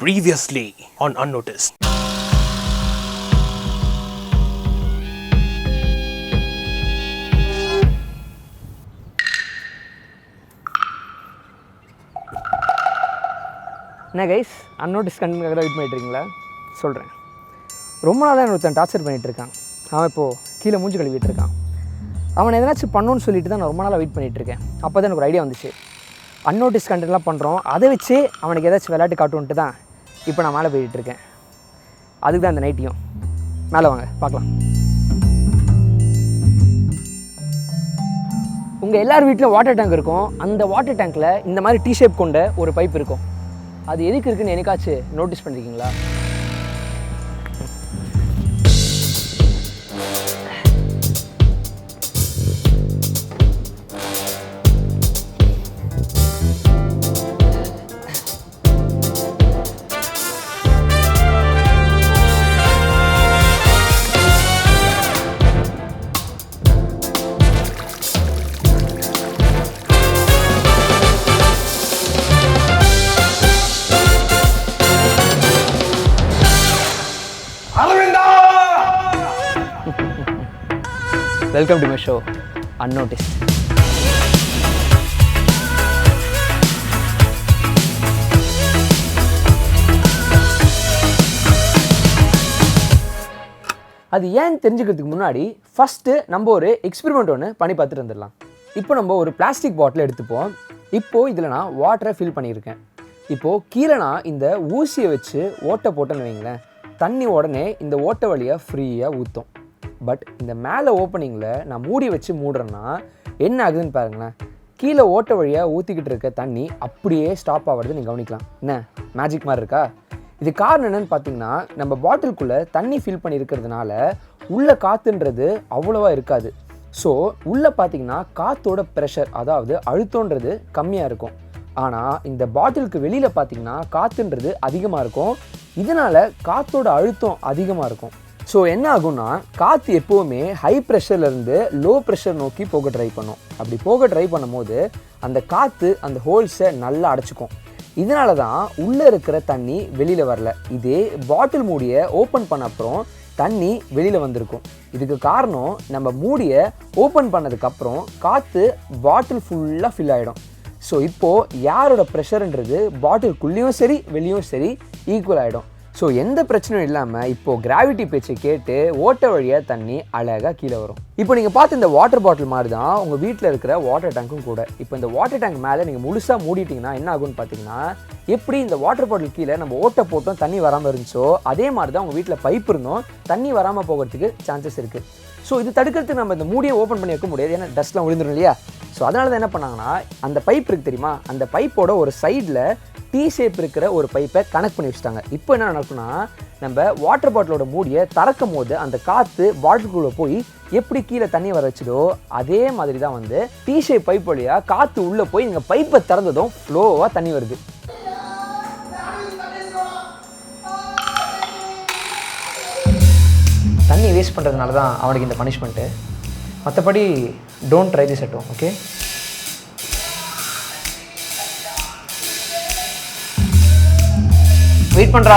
Previously on Unnoticed. என்ன guys, அன்னோட்டிஸ் கண்டென்ட்காக wait பண்ணிட்டுருக்கீங்களா? சொல்கிறேன். ரொம்ப நாளாக ஒருத்தன் டார்ச்சர் பண்ணிகிட்டு இருக்கான். அவன் இப்போது கீழே மூஞ்சி கழுவிட்டு இருக்கான். அவனை எதனாச்சும் பண்ணணுன்னு சொல்லிட்டு தான் நான் ரொம்ப நாளாக வெயிட் பண்ணிகிட்ருக்கேன். அப்போ தான் எனக்கு ஒரு ஐடியா வந்துச்சு. அன்னோட்டிஸ் கண்டென்ட்லாம் பண்ணுறோம், அதை வச்சு அவனுக்கு ஏதாச்சும் விளையாட்டு காட்டுன்ட்டு தான் இப்போ நான் மேலே போயிட்டுருக்கேன். அதுக்கு தான் இந்த நைட்டியும். மேலே வாங்க பார்க்கலாம். உங்கள் எல்லார் வீட்டிலும் வாட்டர் டேங்க் இருக்கும். அந்த வாட்டர் டேங்க்கில் இந்த மாதிரி டி ஷேப் கொண்ட ஒரு பைப் இருக்கும். அது எதுக்கு இருக்குன்னு என்னைக்காச்சும் நோட்டீஸ் பண்ணியிருக்கீங்களா? Welcome to my show, Unnoticed. அது ஏன்னு தெரிஞ்சுக்கிறதுக்கு முன்னாடி ஃபஸ்ட்டு நம்ம ஒரு எக்ஸ்பெரிமெண்ட் ஒன்று பண்ணி பார்த்துட்டு வந்துடலாம். இப்போ நம்ம ஒரு பிளாஸ்டிக் பாட்டில் எடுத்துப்போம். இப்போது இதில் நான் வாட்டரை ஃபில் பண்ணியிருக்கேன். இப்போது கீழே நான் இந்த ஊசியை வச்சு ஓட்டை போட்டேன்னு வைங்களேன், தண்ணி உடனே இந்த ஓட்டை வழியாக ஃப்ரீயாக ஊற்றும். பட் இந்த மேலே ஓப்பனிங்கில் நான் மூடி வச்சு மூடுறேன்னா என்ன ஆகுதுன்னு பாருங்களேன். கீழே ஓட்ட வழியாக ஊற்றிக்கிட்டு இருக்க தண்ணி அப்படியே ஸ்டாப் ஆகிறது நீங்கள் கவனிக்கலாம். என்ன மேஜிக் மாதிரி இருக்கா? இது காரணம் என்னென்னு பார்த்தீங்கன்னா, நம்ம பாட்டிலுக்குள்ளே தண்ணி ஃபில் பண்ணி இருக்கிறதுனால உள்ளே காற்றுன்றது அவ்வளோவா இருக்காது. ஸோ உள்ளே பார்த்தீங்கன்னா காற்றோட ப்ரெஷர், அதாவது அழுத்தம்ன்றது கம்மியாக இருக்கும். ஆனால் இந்த பாட்டிலுக்கு வெளியில் பார்த்தீங்கன்னா காற்றுன்றது அதிகமாக இருக்கும். இதனால் காற்றோட அழுத்தம் அதிகமாக இருக்கும். ஸோ என்ன ஆகும்னா, காற்று எப்போவுமே ஹை ப்ரெஷர்லேருந்து லோ ப்ரெஷர் நோக்கி போக ட்ரை பண்ணும். அப்படி போக ட்ரை பண்ணும் போது அந்த காற்று அந்த ஹோல்ஸை நல்லா அடைச்சிக்கும். இதனால தான் உள்ளே இருக்கிற தண்ணி வெளியில் வரல. இதே பாட்டில் மூடியை ஓப்பன் பண்ண அப்புறம் தண்ணி வெளியில் வந்திருக்கும். இதுக்கு காரணம், நம்ம மூடியை ஓப்பன் பண்ணதுக்கப்புறம் காற்று பாட்டில் ஃபுல்லாக ஃபில் ஆகிடும். ஸோ இப்போது யாரோட ப்ரெஷருன்றது பாட்டிலுக்குள்ளேயும் சரி வெளியும் சரி ஈக்குவல் ஆகிடும். ஸோ எந்த பிரச்சனையும் இல்லாமல் இப்போது கிராவிட்டி பேச்சை கேட்டு ஓட்ட வழியாக தண்ணி அழகாக கீழே வரும். இப்போ நீங்கள் பார்த்து இந்த வாட்டர் பாட்டில் மாதிரி தான் உங்கள் வீட்டில் இருக்கிற வாட்டர் டேங்க்கும் கூட. இப்போ இந்த வாட்டர் டேங்க் மேலே நீங்கள் முழுசாக மூடிட்டிங்கன்னா என்ன ஆகும்னு பார்த்தீங்கன்னா, எப்படி இந்த வாட்டர் பாட்டில் கீழே நம்ம ஓட்டை போட்டோம் தண்ணி வராமல் இருந்துச்சோ அதே மாதிரி தான் உங்கள் வீட்டில் பைப் இருந்தோம் தண்ணி வராமல் போகிறதுக்கு சான்சஸ் இருக்குது. ஸோ இது தடுக்கிறதுக்கு நம்ம இந்த மூடியை ஓப்பன் பண்ணி வைக்க முடியாது, ஏன்னா டஸ்ட்லாம் விழுந்துடும் இல்லையா? ஸோ அதனால தான் என்ன பண்ணாங்கன்னா, அந்த பைப் இருக்குது தெரியுமா, அந்த பைப்போட ஒரு சைடில் டி ஷேப் இருக்கிற ஒரு பைப்பை கனெக்ட் பண்ணி வச்சுட்டாங்க. இப்போ என்ன நடக்குன்னா, நம்ம வாட்டர் பாட்டிலோட மூடியை திறக்கும் போது அந்த காற்று பாட்டிலுக்குள்ளே போய் எப்படி கீழே தண்ணி வர வச்சுதோ அதே மாதிரி தான் வந்து டி ஷேப் பைப் வழியாக காற்று உள்ளே போய் நீங்கள் பைப்பை திறந்ததும் ஃப்ளோவாக தண்ணி வருது. தண்ணி வேஸ்ட் பண்ணுறதுனால தான் அவனுக்கு இந்த பனிஷ்மெண்ட்டு. மற்றபடி don't try this at home, okay? Wait பண்ணுறா.